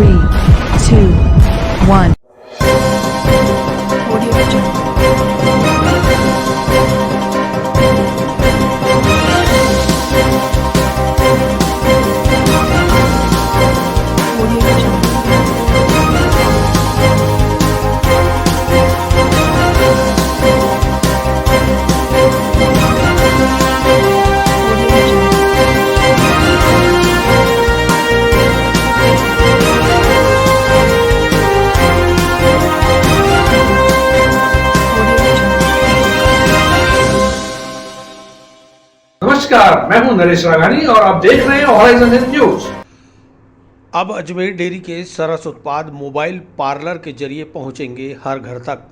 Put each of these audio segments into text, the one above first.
3, 2, 1. Audio Jungle. Audio Jungle. Audio Jungle. Audio Jungle. नमस्कार, मैं हूं नरेश राघानी और आप देख रहे हैं हॉराइजन न्यूज। अब अजमेर डेयरी के सरस उत्पाद मोबाइल पार्लर के जरिए पहुंचेंगे हर घर तक।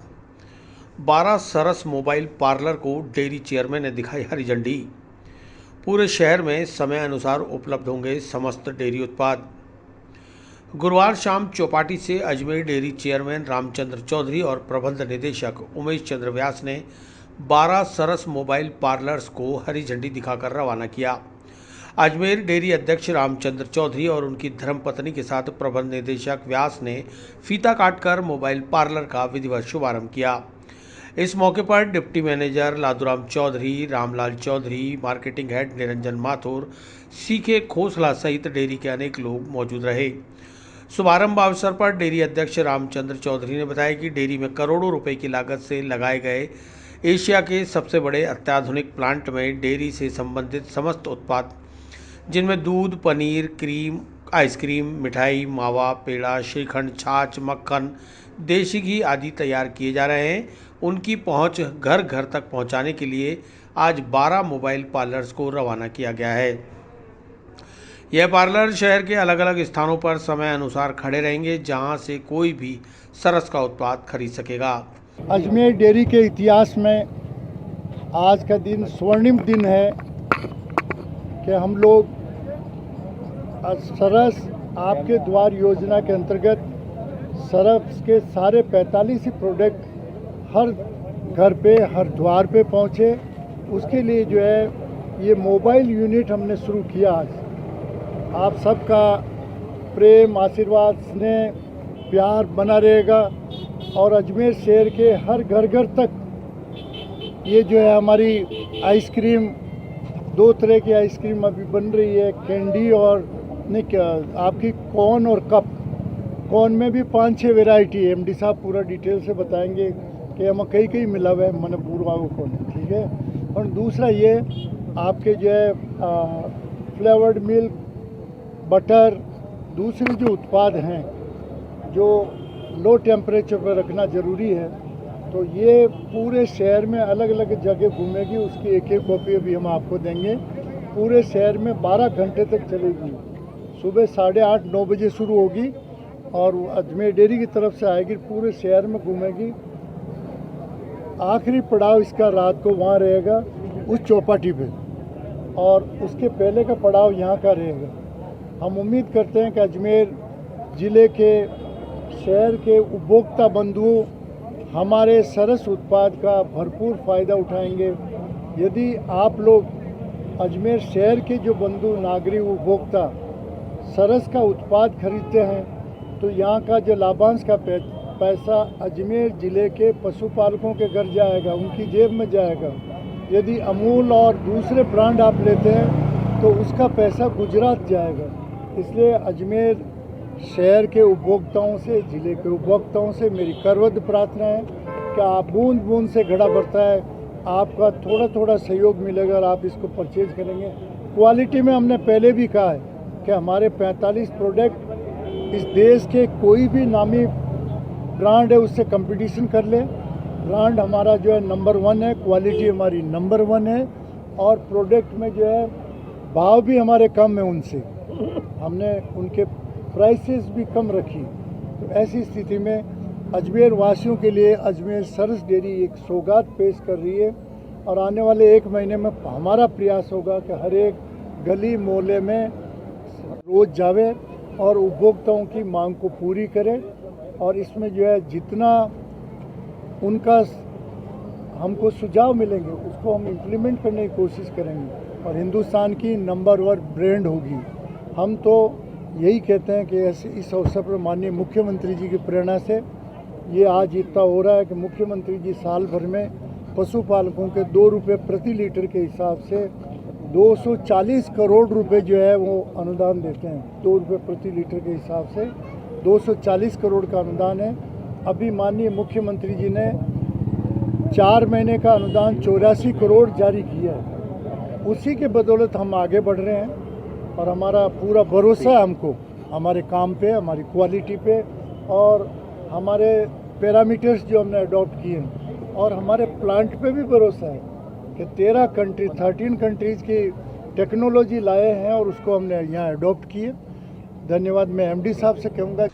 12 सरस मोबाइल पार्लर को डेयरी चेयरमैन ने दिखाई हरी झंडी। पूरे शहर में समय अनुसार उपलब्ध होंगे समस्त डेयरी उत्पाद। गुरुवार शाम चौपाटी से अजमेर डेयरी चेयरमैन रामचंद्र चौधरी और प्रबंध निदेशक उमेश चंद्र व्यास ने 12 सरस मोबाइल पार्लर्स को हरी झंडी दिखाकर रवाना किया। अजमेर डेयरी अध्यक्ष रामचंद्र चौधरी और उनकी धर्मपत्नी के साथ प्रबंध निदेशक व्यास ने फीता काटकर मोबाइल पार्लर का विधिवत शुभारंभ किया। इस मौके पर deputy manager Laduram Chaudhary, Ramlal Chaudhary, marketing head Niranjan Mathur, CK Khosla सहित डेयरी के अनेक लोग मौजूद रहे। शुभारंभ अवसर पर डेयरी अध्यक्ष रामचंद्र चौधरी ने बताया कि डेयरी में करोड़ों रुपए की लागत से लगाए गए एशिया के सबसे बड़े अत्याधुनिक प्लांट में डेयरी से संबंधित समस्त उत्पाद, जिनमें दूध, पनीर, क्रीम, आइसक्रीम, मिठाई, मावा, पेड़ा, श्रीखंड, छाछ, मक्खन, देशी घी आदि तैयार किए जा रहे हैं, उनकी पहुंच घर घर तक पहुंचाने के लिए आज 12 मोबाइल पार्लर्स को रवाना किया गया है। यह पार्लर शहर के अलग अलग स्थानों पर समय अनुसार खड़े रहेंगे, जहां से कोई भी सरस का उत्पाद खरीद सकेगा। अजमेर डेयरी के इतिहास में आज का दिन स्वर्णिम दिन है कि हम लोग सरस आपके द्वार योजना के अंतर्गत सरस के सारे 45 ही प्रोडक्ट हर घर पे, हर द्वार पे पहुँचे। उसके लिए जो है ये मोबाइल यूनिट हमने शुरू किया। आज आप सबका प्रेम, आशीर्वाद, स्नेह, प्यार बना रहेगा और अजमेर शहर के हर घर घर तक ये जो है हमारी आइसक्रीम, 2 तरह की आइसक्रीम अभी बन रही है, कैंडी और नहीं क्या आपकी कॉर्न और कप। कॉर्न में भी 5-6 वेराइटी है। एमडी साहब पूरा डिटेल से बताएंगे कि हम कई मिला हुआ है मनपूर्व कौन, ठीक है। और दूसरा ये आपके जो है फ्लेवर्ड मिल्क, बटर, दूसरे जो उत्पाद हैं जो लो टेम्परेचर पर रखना ज़रूरी है, तो ये पूरे शहर में अलग अलग जगह घूमेगी। उसकी एक कॉपी अभी हम आपको देंगे। पूरे शहर में 12 घंटे तक चलेगी। सुबह 8:30-9 बजे शुरू होगी और अजमेर डेयरी की तरफ से आएगी, पूरे शहर में घूमेगी। आखिरी पड़ाव इसका रात को वहाँ रहेगा उस चौपाटी पे, और उसके पहले का पड़ाव यहाँ का रहेगा। हम उम्मीद करते हैं कि अजमेर ज़िले के, शहर के उपभोक्ता बंधु हमारे सरस उत्पाद का भरपूर फ़ायदा उठाएंगे। यदि आप लोग अजमेर शहर के जो बंधु, नागरिक, उपभोक्ता सरस का उत्पाद खरीदते हैं, तो यहाँ का जो लाभांश का पैसा अजमेर ज़िले के पशुपालकों के घर जाएगा, उनकी जेब में जाएगा। यदि अमूल और दूसरे ब्रांड आप लेते हैं तो उसका पैसा गुजरात जाएगा। इसलिए अजमेर शहर के उपभोक्ताओं से, ज़िले के उपभोक्ताओं से मेरी करवद प्रार्थना है कि आप बूंद बूंद से घड़ा भरता है, आपका थोड़ा थोड़ा सहयोग मिलेगा और आप इसको परचेज करेंगे। क्वालिटी में हमने पहले भी कहा है कि हमारे 45 प्रोडक्ट इस देश के कोई भी नामी ब्रांड है उससे कंपटीशन कर ले। ब्रांड हमारा जो है नंबर 1 है, क्वालिटी हमारी नंबर 1 है और प्रोडक्ट में जो है भाव भी हमारे कम है उनसे। हमने उनके प्राइसेस भी कम रखी। तो ऐसी स्थिति में अजमेर वासियों के लिए अजमेर सरस डेयरी एक सौगात पेश कर रही है और आने वाले 1 महीने में हमारा प्रयास होगा कि हर एक गली मोहल्ले में रोज़ जावे और उपभोक्ताओं की मांग को पूरी करे। और इसमें जो है जितना उनका हमको सुझाव मिलेंगे उसको हम इम्प्लीमेंट करने की कोशिश करेंगे और हिंदुस्तान की नंबर 1 ब्रांड होगी। हम तो यही कहते हैं कि इस अवसर पर माननीय मुख्यमंत्री जी की प्रेरणा से ये आज इतना हो रहा है कि मुख्यमंत्री जी साल भर में पशुपालकों के 2 रुपये प्रति लीटर के हिसाब से 240 करोड़ रुपए जो है वो अनुदान देते हैं। 2 रुपये प्रति लीटर के हिसाब से 240 करोड़ का अनुदान है। अभी माननीय मुख्यमंत्री जी ने 4 महीने का अनुदान 84 करोड़ जारी किया है। उसी के बदौलत हम आगे बढ़ रहे हैं और हमारा पूरा भरोसा है हमको, हमारे काम पे, हमारी क्वालिटी पे और हमारे पैरामीटर्स जो हमने अडॉप्ट किए हैं, और हमारे प्लांट पे भी भरोसा है कि 13 कंट्रीज़ की टेक्नोलॉजी लाए हैं और उसको हमने यहाँ अडॉप्ट किए। धन्यवाद मैं एमडी साहब से कहूँगा।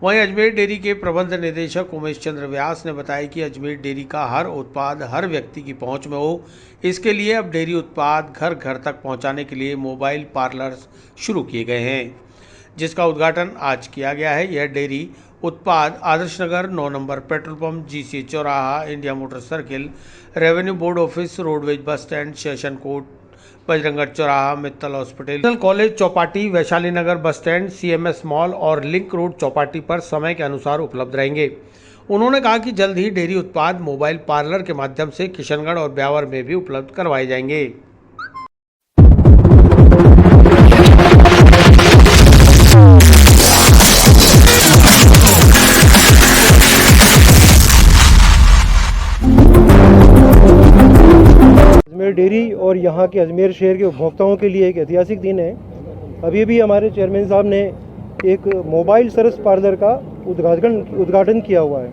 वहीं अजमेर डेयरी के प्रबंध निदेशक उमेश चंद्र व्यास ने बताया कि अजमेर डेयरी का हर उत्पाद हर व्यक्ति की पहुंच में हो, इसके लिए अब डेयरी उत्पाद घर घर तक पहुंचाने के लिए मोबाइल पार्लर्स शुरू किए गए हैं, जिसका उद्घाटन आज किया गया है। यह डेयरी उत्पाद Adarsh Nagar 9 number petrol pump, GC चौराहा, India motor circle, revenue board office, roadways bus stand, session court, Bajranggarh चौराहा, मित्तल हॉस्पिटल, कॉलेज चौपाटी, Vaishali Nagar bus stand, CMS mall और लिंक रोड चौपाटी पर समय के अनुसार उपलब्ध रहेंगे। उन्होंने कहा कि जल्द ही डेयरी उत्पाद मोबाइल पार्लर के माध्यम से किशनगढ़ और ब्यावर में भी उपलब्ध करवाए जाएंगे। अजमेर डेयरी और यहाँ के अजमेर शहर के उपभोक्ताओं के लिए एक ऐतिहासिक दिन है। अभी भी हमारे चेयरमैन साहब ने एक मोबाइल सर्विस पार्लर का उद्घाटन किया हुआ है।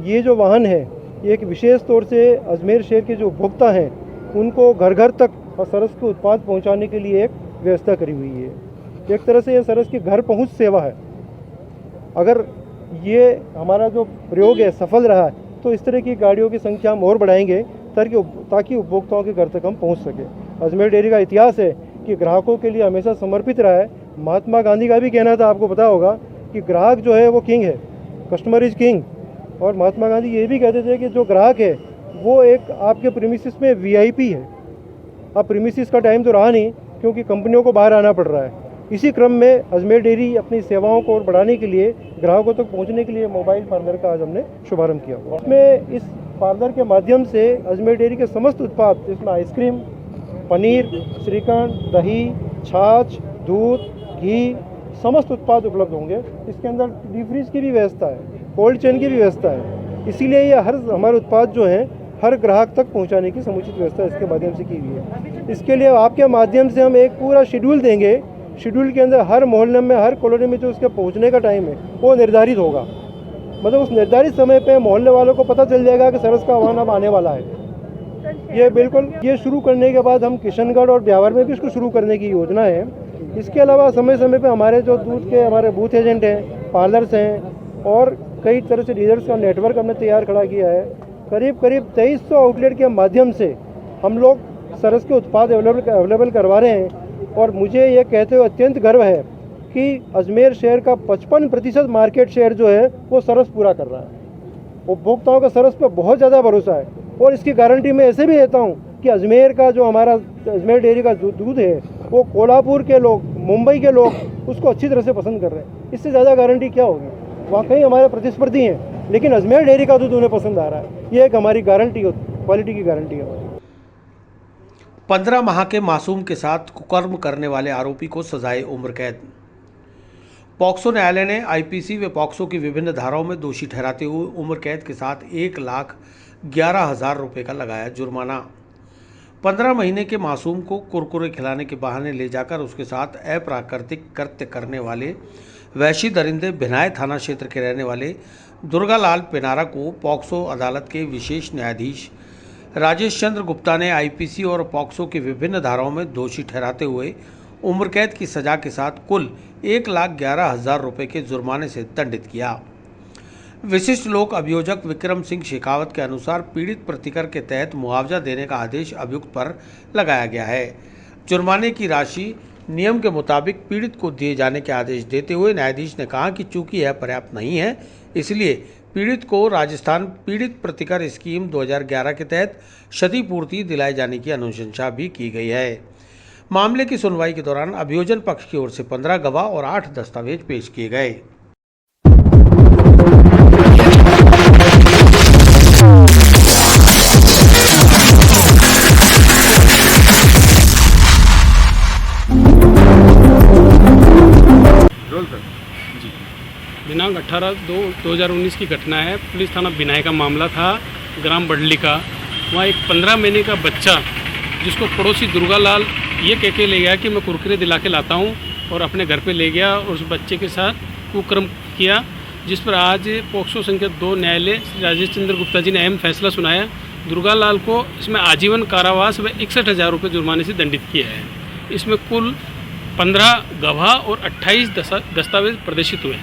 ये जो वाहन है ये एक विशेष तौर से अजमेर शहर के जो उपभोक्ता हैं उनको घर घर तक सरस के उत्पाद पहुँचाने के लिए एक व्यवस्था करी हुई है। एक तरह से ये सरस की घर पहुँच सेवा है। अगर ये हमारा जो प्रयोग है सफल रहा है तो इस तरह की गाड़ियों की संख्या हम और बढ़ाएंगे ताकि उपभोक्ताओं के घर तक हम पहुंच सके। अजमेर डेयरी का इतिहास है कि ग्राहकों के लिए हमेशा समर्पित रहा है। महात्मा गांधी का भी कहना था, आपको पता होगा, कि ग्राहक जो है वो किंग है, कस्टमर इज किंग। और महात्मा गांधी ये भी कहते थे कि जो ग्राहक है वो एक आपके प्रीमिसेस में वीआईपी है। अब प्रीमिसेस का टाइम तो रहा नहीं क्योंकि कंपनियों को बाहर आना पड़ रहा है। इसी क्रम में अजमेर डेयरी अपनी सेवाओं को और बढ़ाने के लिए, ग्राहकों तक पहुंचने के लिए मोबाइल पार्लर का आज हमने शुभारंभ किया हुआ। इसमें इस पार्लर के माध्यम से अजमेर डेयरी के समस्त उत्पाद, जिसमें आइसक्रीम, पनीर, श्रीखंड, दही, छाछ, दूध, घी, समस्त उत्पाद उपलब्ध होंगे। इसके अंदर डीप फ्रीज की भी व्यवस्था है, कोल्ड चेन की भी व्यवस्था है। इसीलिए ये हमारे उत्पाद जो हैं हर ग्राहक तक पहुंचाने की समुचित व्यवस्था इसके माध्यम से की हुई है। इसके लिए आपके माध्यम से हम एक पूरा शेड्यूल देंगे। शेड्यूल के अंदर हर मोहल्ले में, हर कॉलोनी में जो उसके पहुंचने का टाइम है वो निर्धारित होगा। मतलब उस निर्धारित समय पे मोहल्ले वालों को पता चल जाएगा कि सरस का वाहन अब आने वाला है। ये बिल्कुल ये शुरू करने के बाद हम किशनगढ़ और ब्यावर में भी इसको शुरू करने की योजना है। इसके अलावा समय समय पे हमारे जो दूध के हमारे बूथ एजेंट हैं, पार्लर्स हैं और कई तरह से डीलर्स का नेटवर्क हमने तैयार खड़ा किया है। करीब 2300 आउटलेट के माध्यम से हम लोग सरस के उत्पाद अवेलेबल करवा रहे हैं। और मुझे ये कहते हुए अत्यंत गर्व है कि अजमेर शहर का 55% मार्केट शेयर जो है वो सरस पूरा कर रहा है। उपभोक्ताओं का सरस पर बहुत ज़्यादा भरोसा है और इसकी गारंटी मैं ऐसे भी देता हूँ कि अजमेर का जो हमारा अजमेर डेयरी का दूध है वो कोल्हापुर के लोग, मुंबई के लोग उसको अच्छी तरह से पसंद कर रहे हैं। इससे ज़्यादा गारंटी क्या होगी। वाकई हमारे प्रतिस्पर्धी हैं लेकिन अजमेर डेयरी का दूध उन्हें पसंद आ रहा है। ये एक हमारी गारंटी, क्वालिटी की गारंटी है। 15 माह के मासूम के साथ कुकर्म करने वाले आरोपी को सजाए उम्र कैद। पॉक्सो न्यायालय ने आईपीसी व पॉक्सो की विभिन्न धाराओं में दोषी ठहराते हुए उम्र कैद के साथ 1,11,000 रुपये का लगाया जुर्माना। 15 महीने के मासूम को कुरकुरे खिलाने के बहाने ले जाकर उसके साथ अप्राकृतिक कृत्य करने वाले वैशी दरिंदे भिनाय थाना क्षेत्र के रहने वाले दुर्गालाल पिनारा को पॉक्सो अदालत के विशेष न्यायाधीश राजेश चंद्र गुप्ता ने आईपीसी और पॉक्सो की विभिन्न धाराओं में दोषी ठहराते हुए उम्र कैद की सजा के साथ कुल 1,11,000 रुपये के जुर्माने से दंडित किया। विशिष्ट लोक अभियोजक विक्रम सिंह शेखावत के अनुसार पीड़ित प्रतिकर के तहत मुआवजा देने का आदेश अभियुक्त पर लगाया गया है। जुर्माने की राशि नियम के मुताबिक पीड़ित को दिए जाने के आदेश देते हुए न्यायाधीश ने कहा कि चूंकि यह पर्याप्त नहीं है, इसलिए पीड़ित को राजस्थान पीड़ित प्रतिकर स्कीम 2011 के तहत क्षतिपूर्ति दिलाए जाने की अनुशंसा भी की गई है। मामले की सुनवाई के दौरान अभियोजन पक्ष की ओर से 15 गवाह और 8 दस्तावेज पेश किए गए। दिनांक 18/2/2019 की घटना है। पुलिस थाना बिनाई का मामला था, ग्राम बडली का। वहाँ एक 15 महीने का बच्चा, जिसको पड़ोसी दुर्गा लाल ये कह के ले गया कि मैं कुरकुरे दिला के लाता हूँ, और अपने घर पे ले गया और उस बच्चे के साथ कुकर्म किया, जिस पर आज पोक्सो संख्या 2 न्यायालय श्री राजेश चंद्र गुप्ता जी ने अहम फैसला सुनाया। दुर्गा लाल को इसमें आजीवन कारावास व 61,000 रुपये जुर्माने से दंडित किया है। इसमें कुल 15 गवाह और 28 दस्तावेज प्रदर्शित हुए।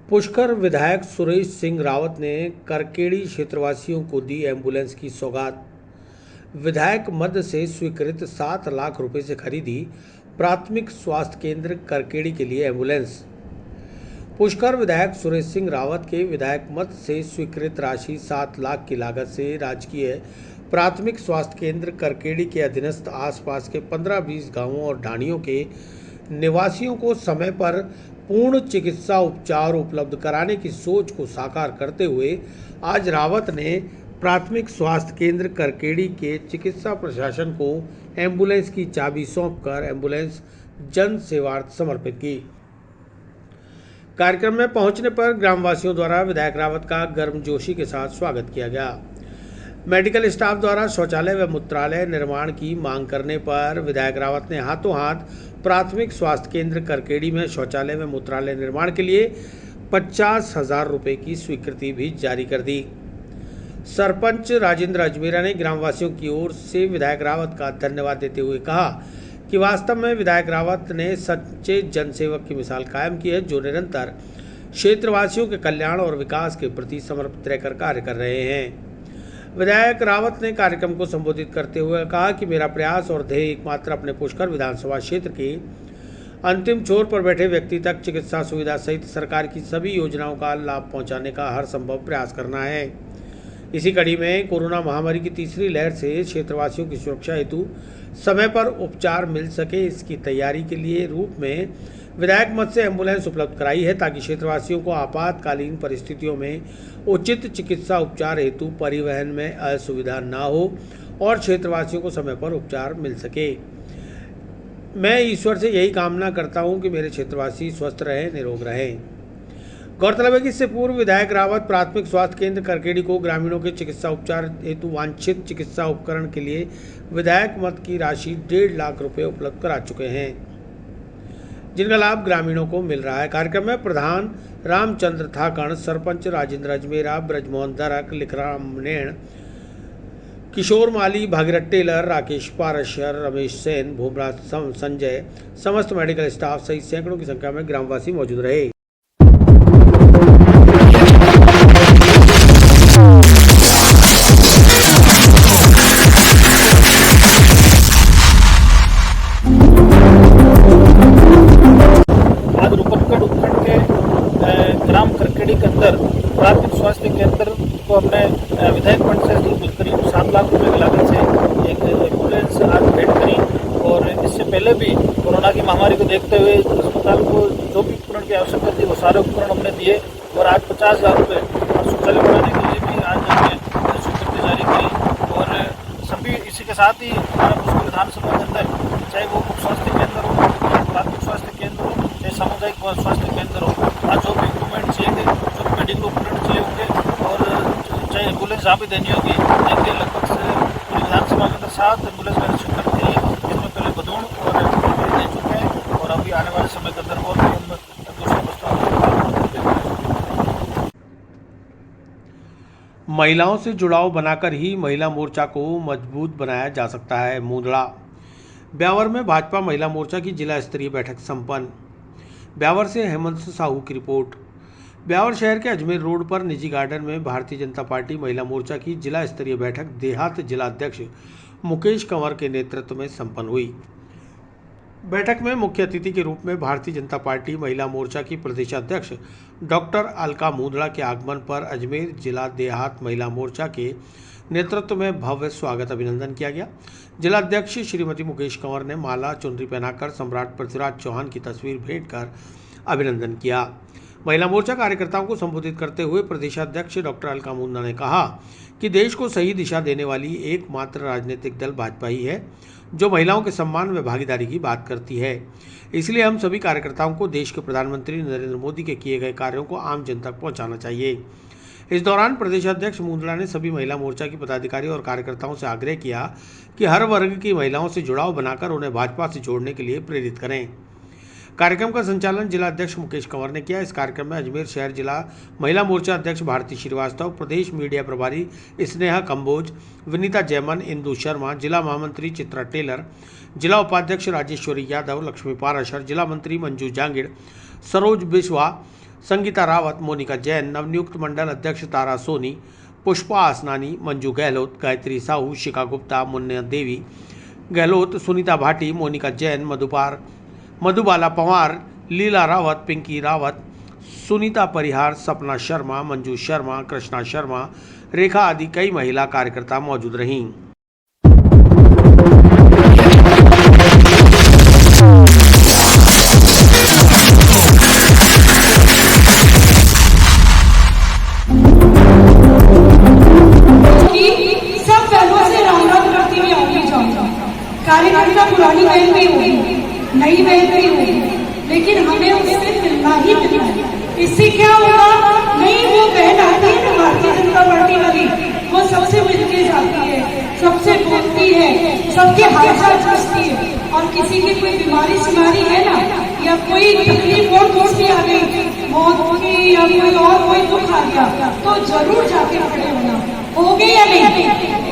पुष्कर विधायक सुरेश सिंह रावत ने करकेड़ी क्षेत्रवासियों को दी एम्बुलेंस की सौगात। विधायक मद से स्वीकृत 7 लाख रुपए से खरीदी प्राथमिक स्वास्थ्य केंद्र करकेड़ी के लिए एम्बुलेंस। पुष्कर विधायक सुरेश सिंह रावत के विधायक मद से स्वीकृत राशि 7 लाख की लागत से राजकीय प्राथमिक स्वास्थ्य केंद्र करकेड़ी के अधीनस्थ आसपास के 15-20 गांवों और ढाणियों के निवासियों को समय पर पूर्ण चिकित्सा उपचार उपलब्ध कराने की सोच को साकार करते हुए आज रावत ने प्राथमिक स्वास्थ्य केंद्र करकेड़ी के चिकित्सा प्रशासन को एम्बुलेंस की चाबी सौंपकर एम्बुलेंस जन सेवार्थ समर्पित की। कार्यक्रम में पहुंचने पर ग्रामवासियों द्वारा विधायक रावत का गर्मजोशी के साथ स्वागत किया गया। मेडिकल स्टाफ द्वारा शौचालय व मूत्रालय निर्माण की मांग करने पर विधायक रावत ने हाथों हाथ प्राथमिक स्वास्थ्य केंद्र करकेड़ी में शौचालय व मूत्रालय निर्माण के लिए 50,000 रुपये की स्वीकृति भी जारी कर दी। सरपंच राजेंद्र अजमेरा ने ग्रामवासियों की ओर से विधायक रावत का धन्यवाद देते हुए कहा कि वास्तव में विधायक रावत ने सच्चे जनसेवक की मिसाल कायम की है, जो निरंतर क्षेत्रवासियों के कल्याण और विकास के प्रति समर्पित रहकर कार्य कर रहे हैं। विधायक रावत ने कार्यक्रम को संबोधित करते हुए कहा कि मेरा प्रयास और ध्येय एकमात्र अपने पुष्कर विधानसभा क्षेत्र के अंतिम छोर पर बैठे व्यक्ति तक चिकित्सा सुविधा सहित सरकार की सभी योजनाओं का लाभ पहुंचाने का हर संभव प्रयास करना है। इसी कड़ी में कोरोना महामारी की तीसरी लहर से क्षेत्रवासियों की सुरक्षा हेतु समय पर उपचार मिल सके, इसकी तैयारी के लिए रूप में विधायक मद से एम्बुलेंस उपलब्ध कराई है, ताकि क्षेत्रवासियों को आपातकालीन परिस्थितियों में उचित चिकित्सा उपचार हेतु परिवहन में असुविधा न हो और क्षेत्रवासियों को समय पर उपचार मिल सके। मैं ईश्वर से यही कामना करता हूं कि मेरे क्षेत्रवासी स्वस्थ रहें, निरोग रहें। गौरतलब है कि इससे पूर्व विधायक रावत प्राथमिक स्वास्थ्य केंद्र करकेड़ी को ग्रामीणों के चिकित्सा उपचार हेतु वांछित चिकित्सा उपकरण के लिए विधायक मद की राशि 1.5 लाख रुपए उपलब्ध करा चुके हैं, जिनका लाभ ग्रामीणों को मिल रहा है। कार्यक्रम में प्रधान रामचंद्र थाकण, सरपंच राजेंद्र अजमेरा, ब्रजमोहन दरक, लिखराम नेण, किशोर माली, भागीरथ टेलर, राकेश पारशर, रमेश सेन, भूमराज संजय, समस्त मेडिकल स्टाफ सहित सैकड़ों की संख्या में ग्रामवासी मौजूद रहे। ग्राम करकेड़ी के अंदर प्राथमिक स्वास्थ्य केंद्र को हमने विधायक फंड से करीब 7 लाख रुपए की लागत से एक एम्बुलेंस आज भेंट करी। और इससे पहले भी कोरोना की महामारी को देखते हुए अस्पताल को जो भी उपकरण की आवश्यकता थी वो सारे उपकरण हमने दिए। और आज 50,000 रुपये शौचालय बनाने के लिए भी आज हमने स्वीकृति जारी की। और सभी इसी के साथ ही हमारा पुष्कर विधानसभा के अंदर चाहे वो उप स्वास्थ्य केंद्र हो, प्राथमिक स्वास्थ्य केंद्र हो, चाहे सामुदायिक स्वास्थ्य केंद्र हो, आज जो भी इक्विपमेंट चाहिए, जो भी मेडिकल उपकरण चाहिए होंगे और चाहे एम्बुलेंस यहाँ भी देनी होगी, देखिए लगभग पूरी विधानसभा के अंदर 7 एम्बुलेंस मैंने स्वीकृत की है। इसमें पहले बदौड़ और दे चुके हैं और अभी आने वाले समय के अंदर और भी हम दूसरे प्रस्ताव महिलाओं से जुड़ाव बनाकर ही महिला मोर्चा को मजबूत बनाया जा सकता है। मुंदड़ा ब्यावर में भाजपा महिला मोर्चा की जिला स्तरीय बैठक संपन्न। ब्यावर से हेमंत साहू की रिपोर्ट। ब्यावर शहर के अजमेर रोड पर निजी गार्डन में भारतीय जनता पार्टी महिला मोर्चा की जिला स्तरीय बैठक देहात जिला अध्यक्ष मुकेश कंवर के नेतृत्व में संपन्न हुई। बैठक में मुख्य अतिथि के रूप में भारतीय जनता पार्टी महिला मोर्चा की प्रदेशाध्यक्ष डॉक्टर अलका मुंदड़ा के आगमन पर अजमेर जिला देहात महिला मोर्चा के नेतृत्व में भव्य स्वागत अभिनंदन किया गया। जिलाध्यक्ष श्रीमती मुकेश कंवर ने माला चुनरी पहनाकर सम्राट पृथ्वीराज चौहान की तस्वीर भेंट कर अभिनंदन किया। महिला मोर्चा कार्यकर्ताओं को संबोधित करते हुए प्रदेशाध्यक्ष डॉक्टर अलका मुंदड़ा ने कहा कि देश को सही दिशा देने वाली एकमात्र राजनीतिक दल भाजपा ही है जो महिलाओं के सम्मान व भागीदारी की बात करती है। इसलिए हम सभी कार्यकर्ताओं को देश के प्रधानमंत्री नरेंद्र मोदी के किए गए कार्यों को आम जन तक पहुंचाना चाहिए। इस दौरान प्रदेशाध्यक्ष मुंदड़ा ने सभी महिला मोर्चा की पदाधिकारी और कार्यकर्ताओं से आग्रह किया कि हर वर्ग की महिलाओं से जुड़ाव बनाकर उन्हें भाजपा से जोड़ने के लिए प्रेरित करें। कार्यक्रम का संचालन जिला अध्यक्ष मुकेश कंवर ने किया। इस कार्यक्रम में अजमेर शहर जिला महिला मोर्चा अध्यक्ष भारती श्रीवास्तव, प्रदेश मीडिया प्रभारी स्नेहा कंबोज, विनीता जैमन, इंदु शर्मा, जिला महामंत्री चित्रा टेलर, जिला उपाध्यक्ष राजेश्वरी यादव, लक्ष्मी पाराशर, जिला मंत्री मंजू जांगिड़, सरोज बिश्वा, संगीता रावत, मोनिका जैन, नवनियुक्त मंडल अध्यक्ष तारा सोनी, पुष्पा आसनानी, मंजू गहलोत, गायत्री साहू, शिखा गुप्ता, मुन्ना देवी गहलोत, सुनीता भाटी, मोनिका जैन, मधुबाला पंवार, लीला रावत, पिंकी रावत, सुनीता परिहार, सपना शर्मा, मंजू शर्मा, कृष्णा शर्मा, रेखा आदि कई महिला कार्यकर्ता मौजूद रहीं। सब पहलुओं से राम करती हुई आगे जाऊंगा। कार्यकर्ता पुरानी बहन भी होगी, नई बहन भी होगी, लेकिन हमें उससे मिलना ही मिलना है। इससे क्या होगा? नहीं, वो बहन आती है ना भारतीय जनता पार्टी वाली, वो सबसे मिलके जाती है, सबसे बोलती है, सबके हालचाल पूछती है, और किसी की कोई बीमारी सिमारी है ना, या कोई तकलीफ और दोस्ती आ गई, मौत की या कोई और कोई दुख आ गया, तो जरूर जाके खड़े होना। हो गए या नहीं?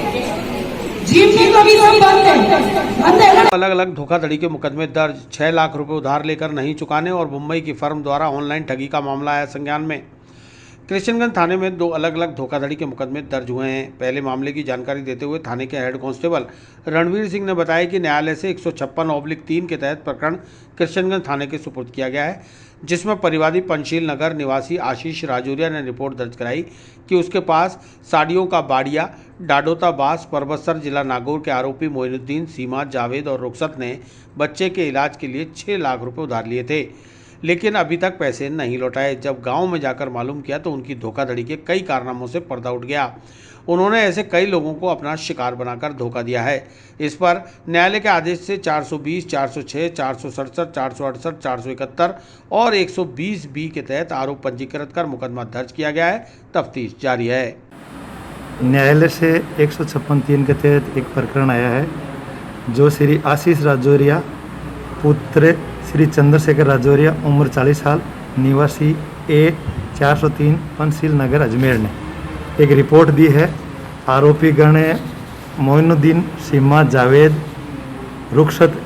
जीव में तो अभी सब बंद है। अलग अलग धोखाधड़ी के मुकदमे दर्ज, 6 लाख रुपए उधार लेकर नहीं चुकाने और मुंबई की फर्म द्वारा ऑनलाइन ठगी का मामला आया संज्ञान में। कृष्णगंज थाने में 2 अलग अलग धोखाधड़ी के मुकदमे दर्ज हुए हैं। पहले मामले की जानकारी देते हुए थाने के हेड कांस्टेबल रणवीर सिंह ने बताया कि न्यायालय से 156/3 के तहत प्रकरण कृष्णगंज थाने के सुपुर्द किया गया है, जिसमें परिवादी पंचशील नगर निवासी आशीष राजौरिया ने रिपोर्ट दर्ज कराई कि उसके पास साड़ियों का बाड़िया, डाडोता बास, परबतसर जिला नागौर के आरोपी मोइनुद्दीन, सीमा, जावेद और रुखसत ने बच्चे के इलाज के लिए 6 लाख रुपए उधार लिए थे, लेकिन अभी तक पैसे नहीं लौटाए। जब गांव में जाकर मालूम किया तो उनकी धोखाधड़ी के कई कारनामों से पर्दा उठ गया। उन्होंने ऐसे कई लोगों को अपना शिकार बनाकर धोखा दिया है। इस पर न्यायालय के आदेश से 420, 406, 467, 468, 471 और 120B के तहत आरोप पंजीकृत कर मुकदमा दर्ज किया गया है। तफ्तीश जारी है। न्यायालय से 156(3) के तहत एक प्रकरण आया है, जो श्री आशीष राजौरिया पुत्र श्री चंद्रशेखर राजौरिया उम्र 40 साल निवासी A 403 पंचशील नगर अजमेर ने एक रिपोर्ट दी है। आरोपी गण मोइनुद्दीन, सीमा, जावेद, रुखसत,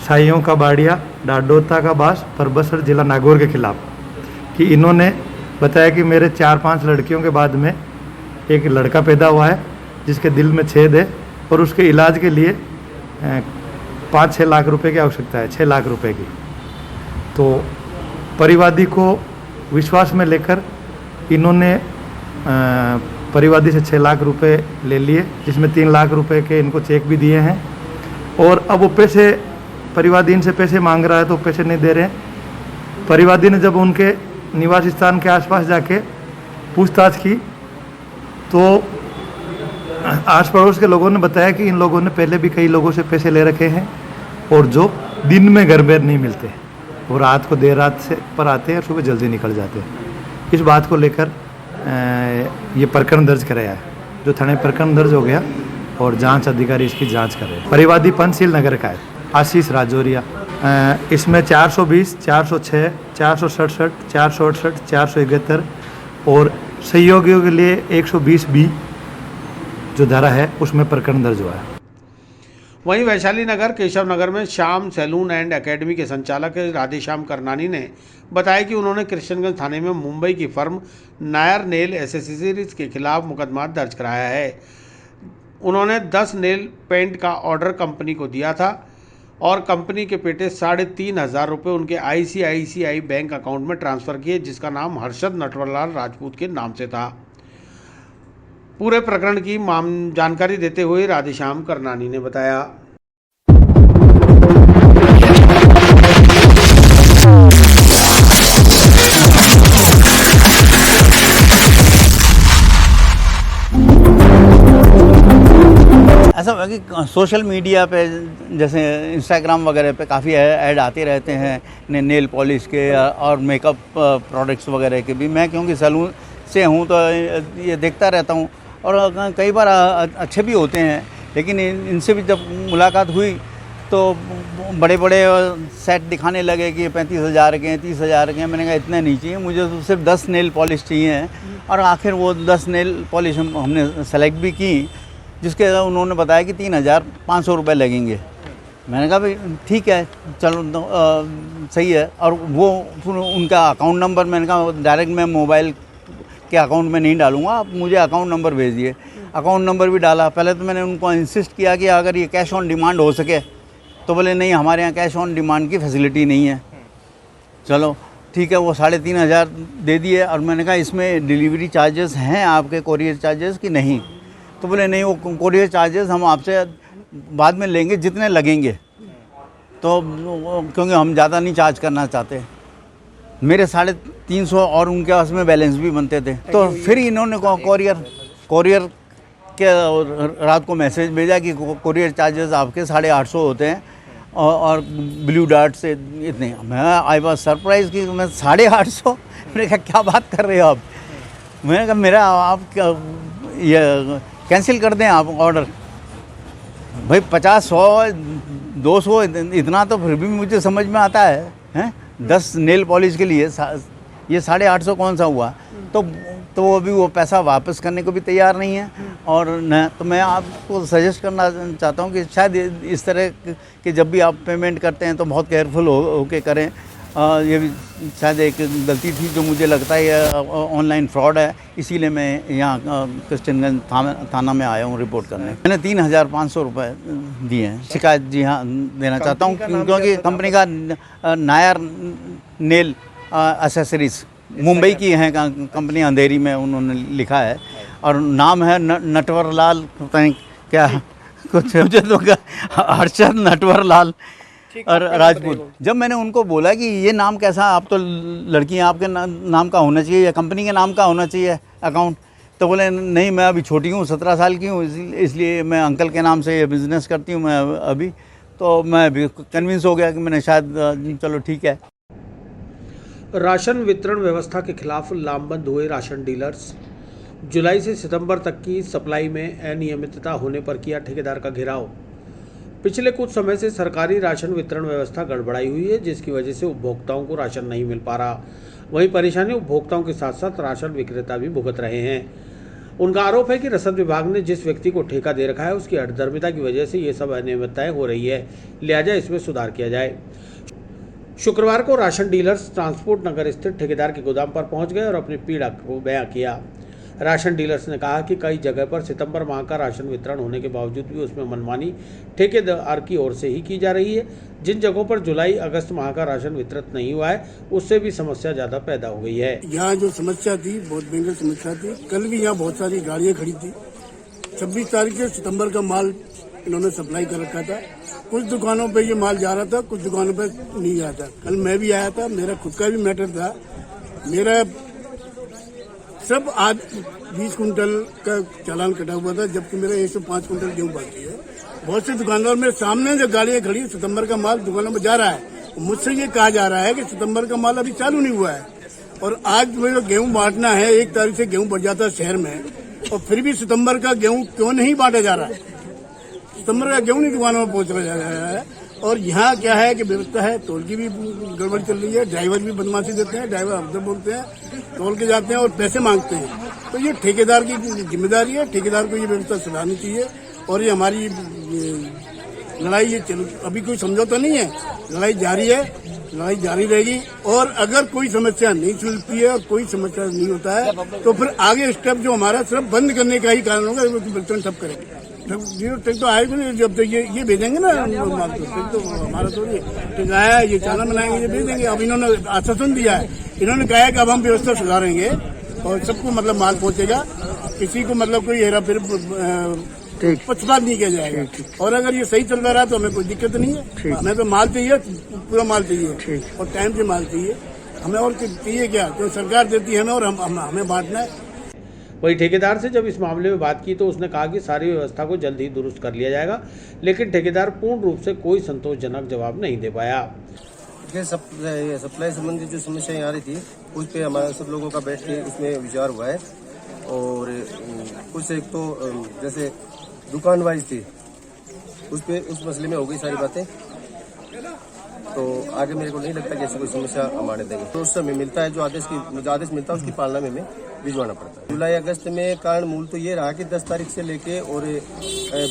साइयों का बाड़िया, डाडोता का बास, परबतसर जिला नागौर के खिलाफ, कि इन्होंने बताया कि मेरे 4-5 लड़कियों के बाद में एक लड़का पैदा हुआ है जिसके दिल में छेद है और उसके इलाज के लिए 5-6 लाख रुपए की आवश्यकता है, 6 लाख रुपए की। तो परिवादी को विश्वास में लेकर इन्होंने परिवादी से 6 लाख रुपए ले लिए, जिसमें 3 लाख रुपए के इनको चेक भी दिए हैं। और अब वो पैसे, परिवादी इनसे पैसे मांग रहा है तो पैसे नहीं दे रहे हैं। परिवादी ने जब उनके निवास स्थान के आसपास जाके पूछताछ की तो आस पड़ोस के लोगों ने बताया कि इन लोगों ने पहले भी कई लोगों से पैसे ले रखे हैं और जो दिन में घर में नहीं मिलते, वो रात को देर रात से पर आते हैं और सुबह जल्दी निकल जाते हैं। इस बात को लेकर ये प्रकरण दर्ज कराया है, जो थाने प्रकरण दर्ज हो गया और जांच अधिकारी इसकी जांच कर रहे हैं। परिवादी पंचशील नगर का है, आशीष राजौरिया। इसमें 420, 406, 467, 468, 471 और सहयोगियों के लिए 120B जो धारा है उसमें प्रकरण दर्ज हुआ है। वहीं वैशाली नगर केशव नगर में श्याम सैलून एंड एकेडमी के संचालक राधेश्याम करनानी ने बताया कि उन्होंने कृष्णगंज थाने में मुंबई की फर्म नायर नेल एसेसरीज के खिलाफ मुकदमा दर्ज कराया है। उन्होंने 10 नेल पेंट का ऑर्डर कंपनी को दिया था और कंपनी के पेटे 3,500 रुपये उनके ICICI बैंक अकाउंट में ट्रांसफ़र किए, जिसका नाम हर्षद नटवरलाल राजपूत के नाम से था। पूरे प्रकरण की जानकारी देते हुए राधेश्याम करनानी ने बताया। ऐसा हुआ कि सोशल मीडिया पे जैसे इंस्टाग्राम वगैरह पे काफ़ी ऐड आते रहते हैं नेल पॉलिश के और मेकअप प्रोडक्ट्स वगैरह के भी। मैं क्योंकि सैलून से हूँ तो ये देखता रहता हूँ और कई बार अच्छे भी होते हैं, लेकिन इनसे भी जब मुलाकात हुई तो बड़े बड़े सेट दिखाने लगे कि 35,000 के 30,000 के। मैंने कहा इतने नहीं चाहिए, मुझे तो सिर्फ 10 नेल पॉलिश चाहिए। और आखिर वो 10 नेल पॉलिश हमने सेलेक्ट भी की, जिसके उन्होंने बताया कि 3,500 रुपये लगेंगे। मैंने कहा भाई ठीक है चलो सही है। और वो उनका अकाउंट नंबर, मैंने कहा डायरेक्ट मैं मोबाइल के अकाउंट में नहीं डालूँगा, आप मुझे अकाउंट नंबर भेज दिए। अकाउंट नंबर भी डाला। पहले तो मैंने उनको इंसिस्ट किया कि अगर ये कैश ऑन डिमांड हो सके, तो बोले नहीं हमारे यहाँ कैश ऑन डिमांड की फैसिलिटी नहीं है। चलो ठीक है, वो 3,500 दे दिए। और मैंने कहा इसमें डिलीवरी चार्जेस हैं आपके, कोरियर चार्जेस कि नहीं? तो बोले नहीं वो कोरियर चार्जेस हम आपसे बाद में लेंगे जितने लगेंगे, तो क्योंकि हम ज़्यादा नहीं चार्ज करना चाहते। मेरे 350 और उनके पास में बैलेंस भी बनते थे। तो फिर इन्होंने कोरियर के रात को मैसेज भेजा कि कोरियर चार्जेस आपके 850 होते हैं और ब्लू डार्ट से इतने। मैं आई वॉज सरप्राइज कि मैं 850। मैंने कहा क्या बात कर रहे हो आप? मैंने कहा मेरा आप ये कैंसिल कर दें आप ऑर्डर। भाई 50, 100, 200 इतना तो फिर भी मुझे समझ में आता है 10 नेल पॉलिश के लिए ये 850 कौन सा हुआ? तो अभी वो पैसा वापस करने को भी तैयार नहीं है। और न तो मैं आपको सजेस्ट करना चाहता हूँ कि शायद इस तरह के जब भी आप पेमेंट करते हैं तो बहुत केयरफुल होके करें। ये भी शायद एक गलती थी जो मुझे लगता है ये ऑनलाइन फ्रॉड है, इसीलिए मैं यहाँ क्रिश्चियनगंज थाना में आया हूँ रिपोर्ट करने। मैंने 3,500 रुपये दिए हैं। शिकायत जी हाँ देना चाहता हूँ, क्योंकि कंपनी का नायर नेल एसेसरीज मुंबई की है कंपनी, अंधेरी में उन्होंने लिखा है और नाम है नटवरलाल क्या कुछ, मुझे तो हर्षद नटवरलाल और राजपूत। जब मैंने उनको बोला कि ये नाम कैसा, आप तो लड़की हैं, आपके नाम का होना चाहिए या कंपनी के नाम का होना चाहिए अकाउंट, तो बोले नहीं मैं अभी छोटी हूँ, 17 साल की हूँ, इसलिए मैं अंकल के नाम से ये बिज़नेस करती हूँ मैं अभी। तो मैं अभी कन्विंस हो गया कि मैंने शायद चलो ठीक है। राशन वितरण व्यवस्था के खिलाफ लामबंद हुए राशन डीलर्स। जुलाई से सितंबर तक की सप्लाई में अनियमितता होने पर किया ठेकेदार का घेराव। पिछले कुछ समय से सरकारी राशन वितरण व्यवस्था गड़बड़ाई हुई है, जिसकी वजह से उपभोक्ताओं को राशन नहीं मिल पा रहा। वहीं परेशानी उपभोक्ताओं के साथ साथ राशन विक्रेता भी भुगत रहे हैं। उनका आरोप है कि रसद विभाग ने जिस व्यक्ति को ठेका दे रखा है उसकी अधर्मिता की वजह से ये सब अनियमितताएं हो रही है, लिहाजा इसमें सुधार किया जाए। शुक्रवार को राशन डीलर्स ट्रांसपोर्ट नगर स्थित ठेकेदार के गोदाम पर पहुंच गए और अपनी पीड़ा को बयां किया। राशन डीलर्स ने कहा कि कई जगह पर सितंबर माह का राशन वितरण होने के बावजूद भी उसमें मनमानी ठेकेदार की ओर से ही की जा रही है। जिन जगहों पर जुलाई अगस्त माह का राशन वितरित नहीं हुआ है उससे भी समस्या ज्यादा पैदा हो गई है। यहाँ जो समस्या थी बहुत भयंकर समस्या थी। कल भी यहाँ बहुत सारी गाड़ियाँ खड़ी थी। 26 तारीख से सितंबर का माल इन्होंने सप्लाई कर रखा था। कुछ दुकानों पे ये माल जा रहा था, कुछ दुकानों पे नहीं जा था। कल मैं भी आया था, मेरा खुद का भी मैटर था। मेरा सब आज 20 कुंटल का चालान कटा हुआ था, जबकि मेरा 105 कुंटल गेहूँ बाकी है। बहुत से दुकानदार मेरे सामने जो गाड़ियाँ खड़ी, सितंबर का माल दुकानों में जा रहा है। मुझसे ये कहा जा रहा है कि सितंबर का माल अभी चालू नहीं हुआ है और आज मेरे गेहूँ बांटना है। 1 तारीख से गेहूँ बढ़ जाता है शहर में और फिर भी सितंबर का गेहूँ क्यों नहीं बांटा जा रहा है? सितंबर का गेहूँ नहीं दुकानों में पहुंच जा रहा है। और यहाँ क्या है कि व्यवस्था है, टोल की भी गड़बड़ी चल रही है। ड्राइवर भी बदमाशी देते हैं, ड्राइवर अफसर बोलते हैं, टोल के जाते हैं और पैसे मांगते हैं। तो ये ठेकेदार की जिम्मेदारी है, ठेकेदार को ये व्यवस्था सुधारनी चाहिए। और ये हमारी लड़ाई ये अभी कोई समझौता नहीं है, लड़ाई जारी है, लड़ाई जारी रहेगी। और अगर कोई समस्या नहीं सुलझती है और कोई समस्या नहीं होता है तो फिर आगे स्टेप जो हमारा सिर्फ बंद करने का ही कारण होगा, वितरण ठप करेंगे। ट्रक तो आएगा नहीं, जब तक ये भेजेंगे ना माल, तो ट्रक तो हमारा थोड़ी ट्रक आया, ये चालान बनाएंगे, ये भेज देंगे। अब इन्होंने आश्वासन दिया है, इन्होंने कहा है कि अब हम व्यवस्था सुधारेंगे और सबको मतलब माल पहुंचेगा, किसी को मतलब कोई हेरा फेर पक्षपात नहीं किया जाएगा। और अगर ये सही चलता रहा तो हमें कोई दिक्कत नहीं है। हमें तो माल चाहिए, पूरा माल चाहिए और टाइम से माल चाहिए हमें। और चाहिए क्या, जो सरकार देती है हमें और हमें बांटना है। वहीं ठेकेदार से जब इस मामले में बात की तो उसने कहा कि सारी व्यवस्था को जल्द ही दुरुस्त कर लिया जाएगा, लेकिन ठेकेदार पूर्ण रूप से कोई संतोषजनक जवाब नहीं दे पाया। सप्लाई संबंधी जो समस्याएं आ रही थी उस पर हमारा सब लोगों का बैठ के उसमें विचार हुआ है। और कुछ एक तो जैसे दुकान वाइज थी उस मसले में हो गई सारी बातें, तो आगे मेरे को नहीं लगता कि ऐसी कोई समस्या हम आने देंगे। तो उस समय मिलता है जो आदेश मिलता है उसकी पालना में हमें भिजवाना पड़ता है। जुलाई अगस्त में कारण मूल तो ये रहा कि 10 तारीख से लेके और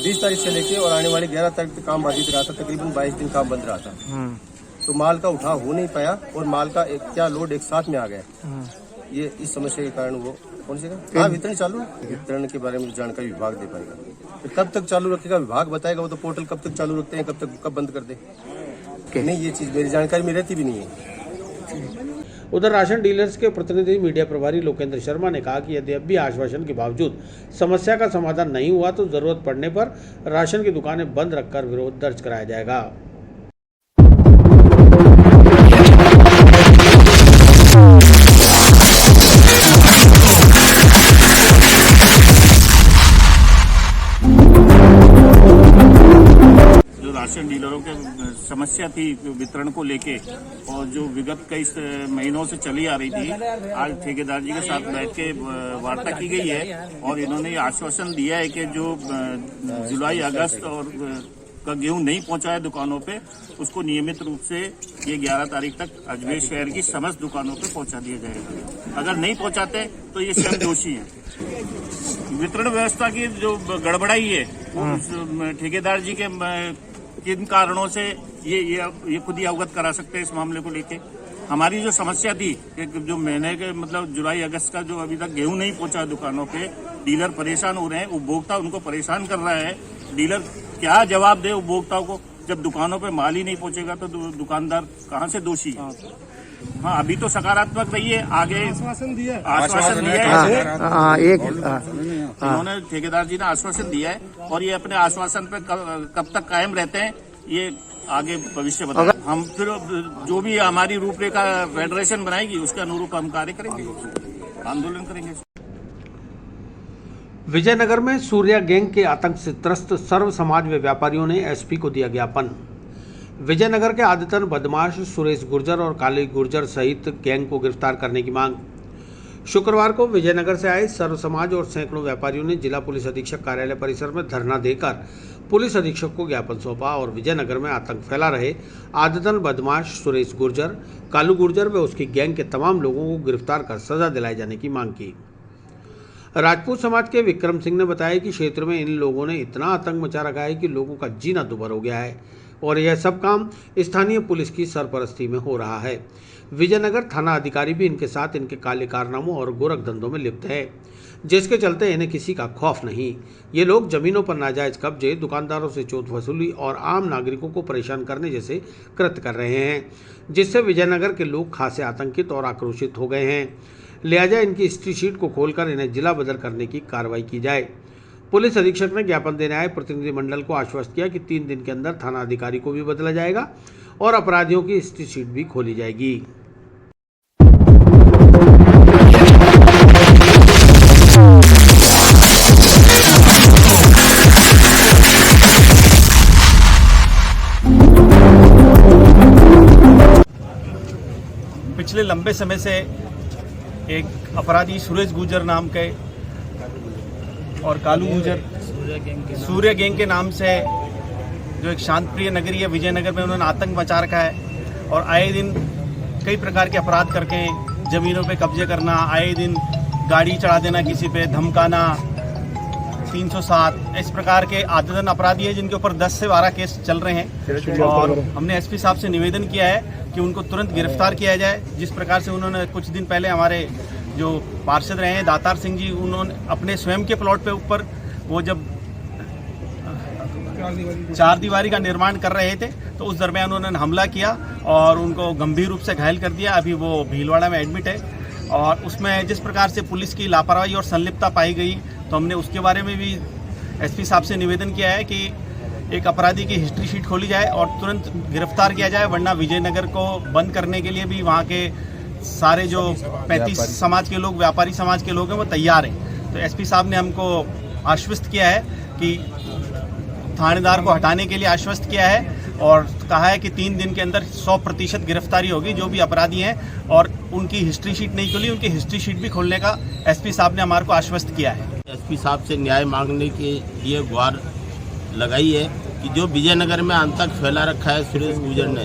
20 तारीख से लेके और आने वाली 11 तारीख तक काम बाधित रहा था, तकरीबन 22 दिन काम बंद रहा था। तो माल का उठाव हो नहीं पाया और माल का क्या लोड एक साथ में आ गया। ये इस समस्या के कारण वो कौन से का वितरण चालू है। वितरण के बारे में जानकारी विभाग दे पाएगा, फिर कब तक चालू रखेगा विभाग बताएगा। वो तो पोर्टल कब तक चालू रखते हैं, कब बंद कर दे, नहीं ये चीज मेरी जानकारी में रहती भी नहीं है। उधर राशन डीलर्स के प्रतिनिधि मीडिया प्रभारी लोकेंद्र शर्मा ने कहा कि यदि अब भी आश्वासन के बावजूद समस्या का समाधान नहीं हुआ तो जरूरत पड़ने पर राशन की दुकानें बंद रखकर विरोध दर्ज कराया जाएगा। राशन डीलरों के समस्या थी वितरण को लेके और जो विगत कई महीनों से चली आ रही थी, आज ठेकेदार जी के साथ बैठ के वार्ता की गई है और इन्होंने आश्वासन दिया है कि जो जुलाई अगस्त और का गेहूं नहीं पहुंचा है दुकानों पे, उसको नियमित रूप से ये 11 तारीख तक अजमेर शहर की समस्त दुकानों पे पहुंचा दिया जाएगा। अगर नहीं पहुंचाते तो ये स्वयं दोषी है। वितरण व्यवस्था की जो गड़बड़ाई है वो ठेकेदार जी के किन कारणों से ये खुद ही अवगत करा सकते हैं इस मामले को लेके। हमारी जो समस्या थी कि जो महीने के मतलब जुलाई अगस्त का जो अभी तक गेहूं नहीं पहुंचा दुकानों पे, डीलर परेशान हो रहे हैं, उपभोक्ता उनको परेशान कर रहा है। डीलर क्या जवाब दे उपभोक्ताओं को जब दुकानों पे माल ही नहीं पहुंचेगा तो दुकानदार कहां से दोषी है। हाँ, अभी तो सकारात्मक रही है, आगे आश्वासन दिया है। इन्होंने ठेकेदार जी ने आश्वासन दिया है और ये अपने आश्वासन पे कब तक कायम रहते हैं ये आगे भविष्य बताएगा। हम फिर जो भी हमारी रूपरेखा फेडरेशन बनाएगी उसके अनुरूप हम कार्य करेंगे, आंदोलन करेंगे। विजयनगर में सूर्या गैंग के आतंक से त्रस्त सर्व समाज व व्यापारियों ने एसपी को दिया ज्ञापन। विजयनगर के आदतन बदमाश सुरेश गुर्जर और काली गुर्जर सहित गैंग को गिरफ्तार करने की मांग। शुक्रवार को विजयनगर से आए सर्व समाज और सैकड़ों व्यापारियों ने जिला पुलिस अधीक्षक कार्यालय परिसर में धरना देकर पुलिस अधीक्षक को ज्ञापन सौंपा और विजयनगर में आतंक फैला रहे आदतन बदमाश सुरेश गुर्जर, कालू गुर्जर व उसकी गैंग के तमाम लोगों को गिरफ्तार कर सजा दिलाए जाने की मांग की। राजपूत समाज के विक्रम सिंह ने बताया कि क्षेत्र में इन लोगों ने इतना आतंक मचा रखा है कि लोगों का जीना दुभर हो गया है और यह सब काम स्थानीय पुलिस की सरपरस्ती में हो रहा है। विजयनगर थाना अधिकारी भी इनके साथ इनके काले कारनामों और गोरख धंधों में लिप्त है, जिसके चलते इन्हें किसी का खौफ नहीं। ये लोग जमीनों पर नाजायज कब्जे, दुकानदारों से चोट वसूली और आम नागरिकों को परेशान करने जैसे कृत्य कर रहे हैं, जिससे विजयनगर के लोग खासे आतंकित और आक्रोशित हो गए हैं। लिहाजा इनकी हिस्ट्री शीट को खोलकर इन्हें जिला बदर करने की कार्रवाई की जाए। पुलिस अधीक्षक ने ज्ञापन देने आए प्रतिनिधिमंडल को आश्वस्त किया कि 3 दिन के अंदर थाना अधिकारी को भी बदला जाएगा और अपराधियों की हिस्ट्री शीट भी खोली जाएगी। पिछले लंबे समय से एक अपराधी सुरेश गुर्जर नाम के और कालू गुर्जर सूर्य गैंग के नाम से जो एक शांतप्रिय नगरी है विजयनगर में, उन्होंने आतंक मचा रखा है और आए दिन कई प्रकार के अपराध करके जमीनों पे कब्जे करना, आए दिन गाड़ी चढ़ा देना, किसी पे धमकाना, 307 इस प्रकार के आदतन अपराधी है जिनके ऊपर 10 से 12 केस चल रहे हैं। और हमने एसपी साहब से निवेदन किया है कि उनको तुरंत गिरफ्तार किया जाए। जिस प्रकार से उन्होंने कुछ दिन पहले हमारे जो पार्षद रहे हैं दातार सिंह जी, उन्होंने अपने स्वयं के प्लॉट पे ऊपर वो जब चार दीवारी का निर्माण कर रहे थे, तो उस दरमियान उन्होंने हमला किया और उनको गंभीर रूप से घायल कर दिया। अभी वो भीलवाड़ा में एडमिट है और उसमें जिस प्रकार से पुलिस की लापरवाही और संलिप्तता पाई गई, तो हमने उसके बारे में भी एसपी साहब से निवेदन किया है कि एक अपराधी की हिस्ट्री शीट खोली जाए और तुरंत गिरफ्तार किया जाए, वरना विजयनगर को बंद करने के लिए भी वहाँ के सारे जो 35 समाज के लोग, व्यापारी समाज के लोग हैं, वो तैयार हैं। तो एसपी साहब ने हमको आश्वस्त किया है कि थानेदार को हटाने के लिए आश्वस्त किया है और कहा है कि 3 दिन के अंदर 100% गिरफ्तारी होगी जो भी अपराधी हैं, और उनकी हिस्ट्री शीट नहीं खोली, उनकी हिस्ट्री शीट भी खोलने का एसपी साहब ने हमारे को आश्वस्त किया है। एसपी साहब से न्याय मांगने के लिए गुहार लगाई है कि जो विजयनगर में आतंक फैला रखा है सुरेश गुर्जर ने,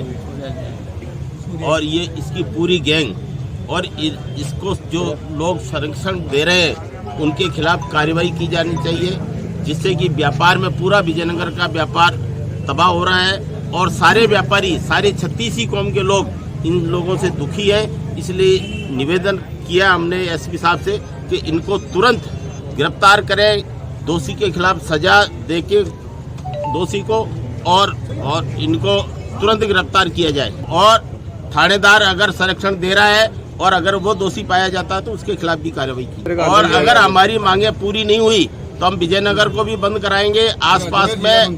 और ये इसकी पूरी गैंग और इसको जो लोग संरक्षण दे रहे हैं उनके खिलाफ कार्रवाई की जानी चाहिए, जिससे कि व्यापार में पूरा विजयनगर का व्यापार तबाह हो रहा है और सारे व्यापारी, सारे 36 कौम के लोग इन लोगों से दुखी हैं। इसलिए निवेदन किया हमने एसपी साहब से कि इनको तुरंत गिरफ्तार करें, दोषी के खिलाफ सजा देके दोषी को और इनको तुरंत गिरफ्तार किया जाए, और थानेदार अगर संरक्षण दे रहा है और अगर वो दोषी पाया जाता है तो उसके खिलाफ भी कार्रवाई की। और अगर हमारी मांगे पूरी नहीं हुई तो हम विजयनगर को भी बंद कराएंगे, आसपास में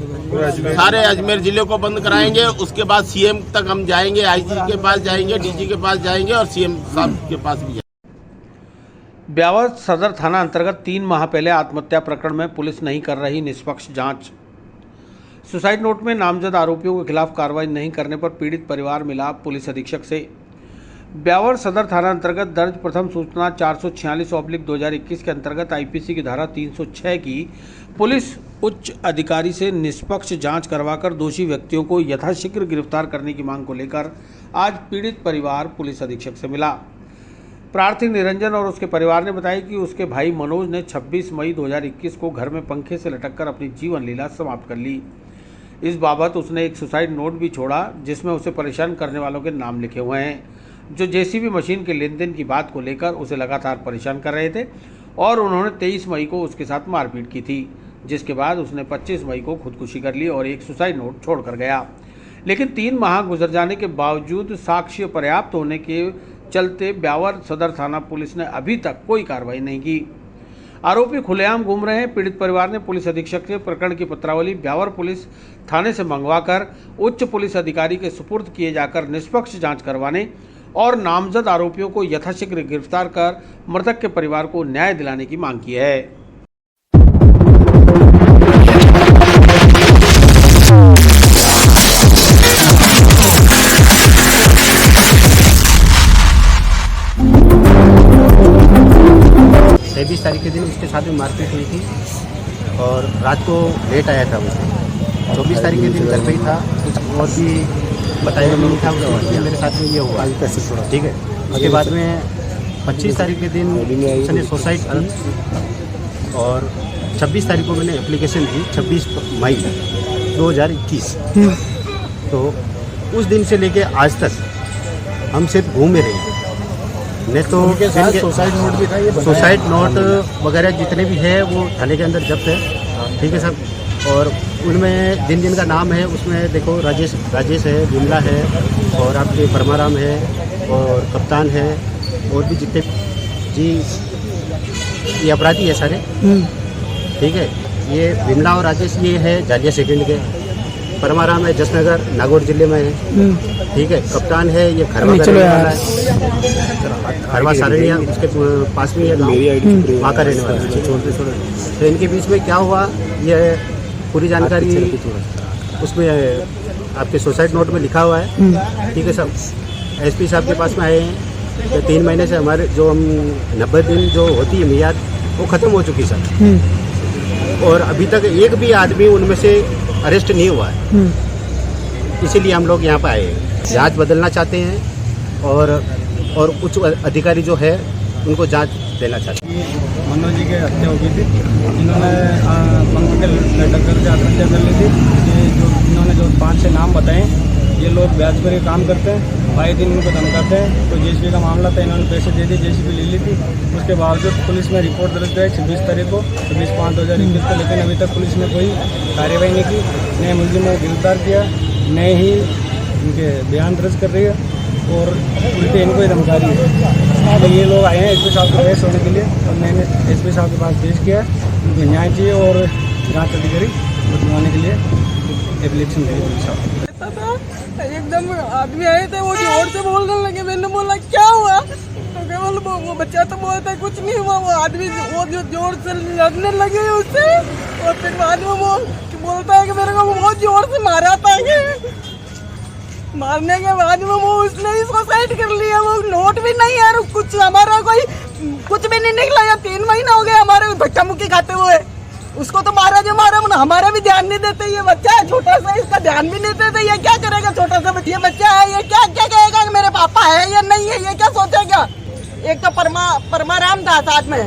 सारे अजमेर जिले को बंद कराएंगे। उसके बाद सीएम तक हम जाएंगे, आईजी के पास जाएंगे, डीजी के पास जाएंगे और सीएम साहब के पास भी जाएंगे। ब्यावर सदर थाना अंतर्गत 3 माह पहले आत्महत्या प्रकरण में पुलिस नहीं कर रही निष्पक्ष जांच। सुसाइड नोट में नामजद आरोपियों के खिलाफ कार्रवाई नहीं करने पर पीड़ित परिवार मिला पुलिस अधीक्षक से। ब्यावर सदर थाना अंतर्गत दर्ज प्रथम सूचना 446/2021 के अंतर्गत आईपीसी की धारा 306 की पुलिस उच्च अधिकारी से निष्पक्ष जांच करवाकर दोषी व्यक्तियों को यथाशीघ्र गिरफ्तार करने की मांग को लेकर आज पीड़ित परिवार पुलिस अधीक्षक से मिला। प्रार्थी निरंजन और उसके परिवार ने बताया कि उसके भाई मनोज ने 26 मई 2021 को घर में पंखे से लटककर अपनी जीवन लीला समाप्त कर ली। इस बाबत उसने एक सुसाइड नोट भी छोड़ा जिसमें उसे परेशान करने वालों के नाम लिखे हुए हैं, जो जेसीबी मशीन के लेन देन की बात को लेकर उसे लगातार परेशान कर रहे थे और उन्होंने 23 मई को उसके साथ मारपीट की थी, जिसके बाद उसने 25 मई को खुदकुशी कर ली और एक सुसाइड नोट छोड़कर गया। लेकिन 3 माह गुजर जाने के बावजूद साक्ष्य पर्याप्त होने के चलते ब्यावर सदर थाना पुलिस ने अभी तक कोई कार्रवाई नहीं की। आरोपी खुलेआम घूम रहे हैं। पीड़ित परिवार ने पुलिस अधीक्षक से प्रकरण की पत्रावली ब्यावर पुलिस थाने से मंगवाकर उच्च पुलिस अधिकारी के सुपुर्द किए जाकर निष्पक्ष जांच करवाने और नामजद आरोपियों को यथाशीघ्र गिरफ्तार कर मृतक के परिवार को न्याय दिलाने की मांग की है। तारीख के दिन उसके साथ में मारपीट हुई थी और रात को लेट आया था वो। 24 तारीख के दिन घर पे ही था, कुछ और भी बताया नहीं था उसने, मेरे साथ में ये हुआ, ठीक है। उसके बाद में 25 तारीख के दिन उसने सुसाइड की और 26 तारीख को मैंने एप्लीकेशन दी, 26 मई 2021। तो उस दिन से लेके आज तक हम सिर्फ घूमे रहे हैं, नहीं तो सुसाइड नोट भी था, ये सुसाइड नोट वगैरह जितने भी है वो थाने के अंदर जब्त है, ठीक है सर। और उनमें जिन जिन का नाम है उसमें देखो राजेश है, विमला है और आपके परमाराम है और कप्तान है और भी जितने जी ये अपराधी है सारे, ठीक है। ये विमला और राजेश ये है जालिया सेकंड के, परमाराम है जसनगर नागौर जिले में है, ठीक है। कप्तान है ये खरवा सारनिया उसके पास में वहाँ का रहने वाला है। तो इनके बीच में क्या हुआ ये पूरी जानकारी उसमें आपके सुसाइड नोट में लिखा हुआ है, ठीक है सर। एसपी साहब के पास में आए हैं तो 3 महीने से हमारे जो हम 90 दिन जो होती है मियाद वो ख़त्म हो चुकी सर, और अभी तक एक भी आदमी उनमें से अरेस्ट नहीं हुआ है। इसीलिए हम लोग यहाँ पर आए हैं, जांच बदलना चाहते हैं और उच्च अधिकारी जो है उनको जांच देना चाहते हैं। मनोज जी की हत्या हो गई थी, इन्होंने पंख के लटक करके आत्महत्या कर ली थी। ये जो इन्होंने जो 5-6 नाम बताए ये लोग ब्याज पर काम करते हैं, भाई दिन उनको धमकाते हैं। तो जेसीबी का मामला था, इन्होंने पैसे दे दिए, जेसीबी ले ली थी। उसके बावजूद पुलिस में रिपोर्ट दर्ज कराई 26 तारीख को, 26/5/2021 को, लेकिन अभी तक पुलिस ने कोई कार्रवाई नहीं की, नए मुलजिमों को गिरफ्तार किया, नए ही इनके बयान दर्ज कर रही है और उल्टे इनको ही धमका रही है। तो ये लोग आए हैं एसपी साहब को पेश होने के लिए और मैंने एसपी साहब के पास पेश किया है। उनको न्याय चाहिए और जाँच अधिकारी दिलवाने के लिए एप्लीकेशन दी। एकदम आदमी आए थे, वो जोर से बोलने लगे। मैंने बोला क्या हुआ, तो केवल वो बच्चा तो बोलता है कुछ नहीं हुआ। वो आदमी वो जो जोर से लड़ने लगे उससे, और फिर बाद में वो बोलता है कि मेरे को बहुत जोर से मारा था। मारने के बाद में वो उसने इसको साइड कर लिया। वो नोट भी नहीं है, कुछ हमारा कोई कुछ भी नहीं निकला। या 3 महीना हो गया हमारे भट्टा मुक्की खाते हुए। उसको तो मारा जो मारा, हमारा भी ध्यान नहीं देते। ये बच्चा है छोटा सा, इसका ध्यान भी नहीं देते। ये क्या करेगा छोटा सा बच्चा, ये बच्चा है, ये क्या क्या कहेगा कि मेरे पापा है या नहीं है, ये क्या सोचेगा। एक तो परमाराम था साथ में,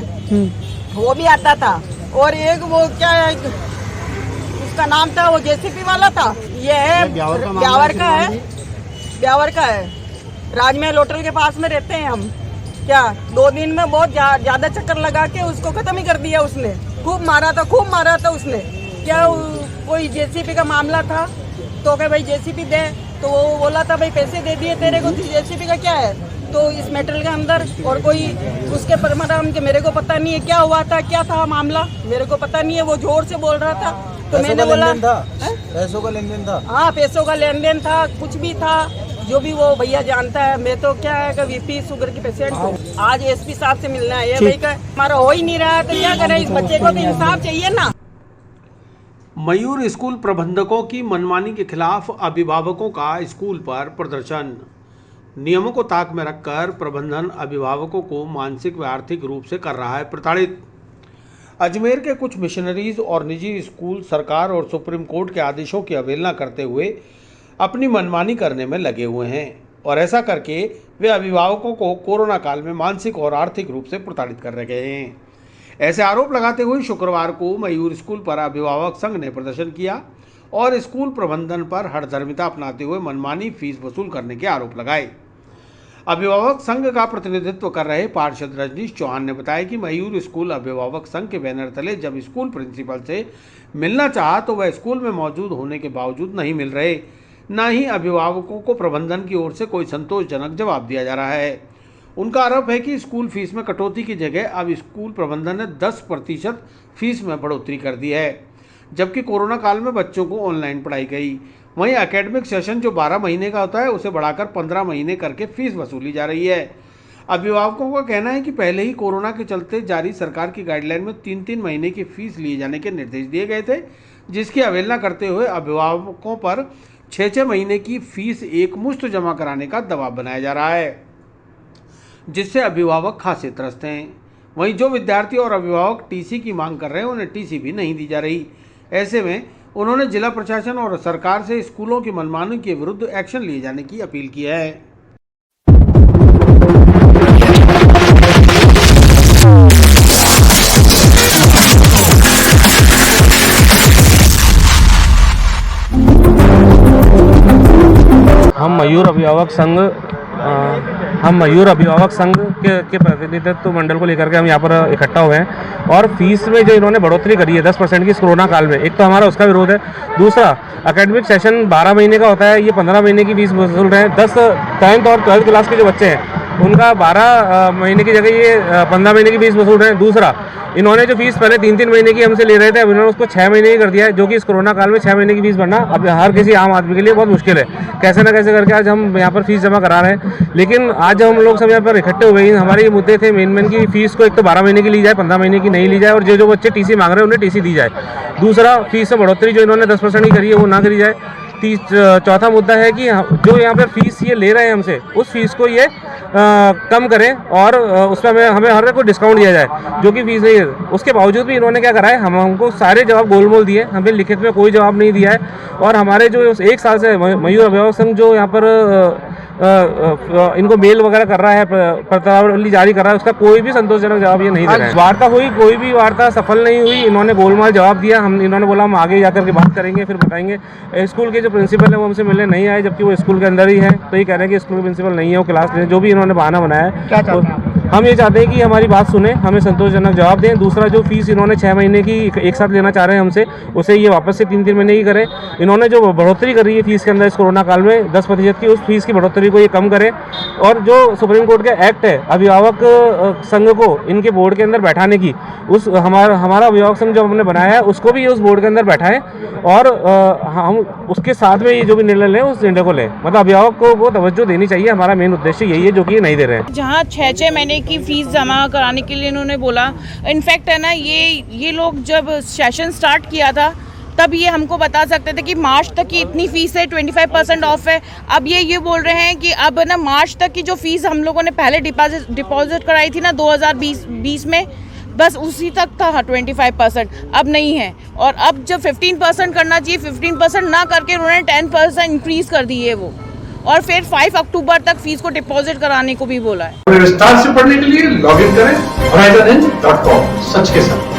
वो भी आता था, और एक वो क्या है उसका नाम था, वो जेसीपी वाला था। ये है ब्यावर का है, राजमहल होटल के पास में रहते हैं हम। क्या 2 दिन में बहुत ज्यादा चक्कर लगा के उसको खत्म ही कर दिया उसने। खूब मारा था उसने। क्या कोई जेसीबी का मामला था तो क्या भाई जेसीबी दे, तो वो बोला था भाई पैसे दे दिए तेरे को, जेसीबी का क्या है। तो इस मेटल के अंदर और कोई उसके परमाराम के मेरे को पता नहीं है क्या हुआ था, क्या था मामला मेरे को पता नहीं है। वो जोर से बोल रहा था तो मैंने बोला पैसों का लेन देन था। हाँ पैसों का लेन देन था, कुछ भी था, जो भी वो भैया जानता है। मैं तो क्या है कि बीपी शुगर की पेशेंट हूँ। आज एसपी साहब से मिलना है, ये भाई का हमारा हो ही नहीं रहा है, तो क्या करें। इस बच्चे को तो इंसाफ चाहिए ना। मयूर स्कूल प्रबंधकों की मनमानी के खिलाफ अभिभावकों का स्कूल पर प्रदर्शन। नियमों को ताक में रखकर प्रबंधन अभिभावकों को मानसिक व आर्थिक रूप से कर रहा है प्रताड़ित। अजमेर के कुछ मिशनरीज और निजी स्कूल सरकार और सुप्रीम कोर्ट के आदेशों की अवहेलना करते हुए अपनी मनमानी करने में लगे हुए हैं, और ऐसा करके वे अभिभावकों को कोरोना काल में मानसिक और आर्थिक रूप से प्रताड़ित कर रहे हैं। ऐसे आरोप लगाते हुए शुक्रवार को मयूर स्कूल पर अभिभावक संघ ने प्रदर्शन किया और स्कूल प्रबंधन पर हठधर्मिता अपनाते हुए मनमानी फीस वसूल करने के आरोप लगाए। अभिभावक संघ का प्रतिनिधित्व कर रहे पार्षद रजनीश चौहान ने बताया कि मयूर स्कूल अभिभावक संघ के बैनर तले जब स्कूल प्रिंसिपल से मिलना चाहा तो वह स्कूल में मौजूद होने के बावजूद नहीं मिल रहे, न ही अभिभावकों को प्रबंधन की ओर से कोई संतोषजनक जवाब दिया जा रहा है। उनका आरोप है कि स्कूल फीस में कटौती की जगह अब स्कूल प्रबंधन ने 10% फीस में बढ़ोतरी कर दी है, जबकि कोरोना काल में बच्चों को ऑनलाइन पढ़ाई गई। वहीं एकेडमिक सेशन जो 12 महीने का होता है उसे बढ़ाकर 15 महीने करके फीस वसूली जा रही है। अभिभावकों का कहना है कि पहले ही कोरोना के चलते जारी सरकार की गाइडलाइन में 3-3 महीने की फीस लिए जाने के निर्देश दिए गए थे, जिसकी अवहेलना करते हुए अभिभावकों पर 6-6 महीने की फीस एक मुश्त जमा कराने का दबाव बनाया जा रहा है, जिससे अभिभावक खासे त्रस्त हैं। वहीं जो विद्यार्थी और अभिभावक टीसी की मांग कर रहे हैं उन्हें टीसी भी नहीं दी जा रही। ऐसे में उन्होंने जिला प्रशासन और सरकार से स्कूलों की मनमानी के विरुद्ध एक्शन लिए जाने की अपील की है। हम मयूर अभिभावक संघ के प्रतिनिधित्व मंडल को लेकर के हम यहाँ पर इकट्ठा हुए हैं और फीस में जो इन्होंने बढ़ोतरी करी है 10% की इस कोरोना काल में, एक तो हमारा उसका विरोध है। दूसरा, एकेडमिक सेशन 12 महीने का होता है, ये 15 महीने की फीस वसूल रहे हैं। 10th और 12th क्लास के जो बच्चे हैं उनका 12 महीने की जगह ये 15 महीने की फीस वसूल रहे हैं। दूसरा, इन्होंने जो फीस पहले 3-3 महीने की हमसे ले रहे थे, अब इन्होंने उसको 6 महीने की कर दिया है, जो कि इस कोरोना काल में 6 महीने की फीस भरना अब हर किसी आम आदमी के लिए बहुत मुश्किल है। कैसे ना कैसे करके आज हम यहाँ पर फीस जमा करा रहे हैं, लेकिन आज हम लोग सब यहाँ पर इकट्ठे हुए हैं। हमारे ये मुद्दे थे मेन की फीस को एक तो 12 महीने की ली जाए, 15 महीने की नहीं ली जाए, और जो बच्चे टीसी मांग रहे हैं उन्हें टीसी दी जाए। दूसरा, फीस में बढ़ोतरी जो इन्होंने 10% की करी है वो ना करी जाए। चौथा मुद्दा है कि जो यहाँ पर फीस ये ले रहे हैं हमसे, उस फीस को ये कम करें और उसमें हमें हर कोई डिस्काउंट दिया जाए, जो कि फीस नहीं है। उसके बावजूद भी इन्होंने क्या करा है, हमको सारे जवाब गोलमोल दिए, हमें लिखित में कोई जवाब नहीं दिया है। और हमारे जो 1 साल से मयूर अभिभावक संघ जो यहाँ पर इनको मेल वगैरह कर रहा है, पत्रावली जारी कर रहा है, उसका कोई भी संतोषजनक जवाब ये नहीं दे रहा है। वार्ता हुई, कोई भी वार्ता सफल नहीं हुई, इन्होंने गोलमाल जवाब दिया। इन्होंने बोला हम आगे जाकर के बात करेंगे, फिर बताएंगे। स्कूल के जो प्रिंसिपल है वो हमसे मिलने नहीं आए, जबकि वो स्कूल के अंदर ही है। तो ये कह रहे हैं कि स्कूल के प्रिंसिपल नहीं है, वो क्लास ले, जो भी इन्होंने बहाना बनाया है। तो हम ये चाहते हैं कि हमारी बात सुने, हमें संतोषजनक जवाब दें। दूसरा, जो फीस इन्होंने 6 महीने की एक साथ लेना चाह रहे हैं हमसे, उसे ये वापस से 3-3 महीने की करें। इन्होंने जो बढ़ोतरी करी है फीस के अंदर इस कोरोना काल में 10% की, उस फीस की बढ़ोतरी को ये कम करें। और जो सुप्रीम कोर्ट का एक्ट है अभिभावक संघ को इनके बोर्ड के अंदर बैठाने की, उस हमारा अभिभावक संघ जो हमने बनाया है उसको भी उस बोर्ड के अंदर बैठाएं, और हम उसके साथ में ये जो भी निर्णय लें उस निर्णय को लें। मतलब अभिभावक को तवज्जो देनी चाहिए, हमारा मेन उद्देश्य यही है, जो कि ये नहीं दे रहे हैं। जहाँ 6-6 महीने की फीस जमा कराने के लिए इन्होंने बोला, इनफैक्ट है ना, ये लोग जब सेशन स्टार्ट किया था तब ये हमको बता सकते थे कि मार्च तक की इतनी फीस है, 25% ऑफ है। अब ये बोल रहे हैं कि अब ना मार्च तक की जो फीस हम लोगों ने पहले डिपॉजिट कराई थी ना 2020 में, बस उसी तक था 25%, अब नहीं है। और अब जब 15% करना चाहिए, 15% ना करके उन्होंने 10% इंक्रीज कर दी है वो, और फिर 5 अक्टूबर तक फीस को डिपॉजिट कराने को भी बोला है। विस्तार से पढ़ने के लिए लॉग इन करें horizonhinge.com, सच के साथ।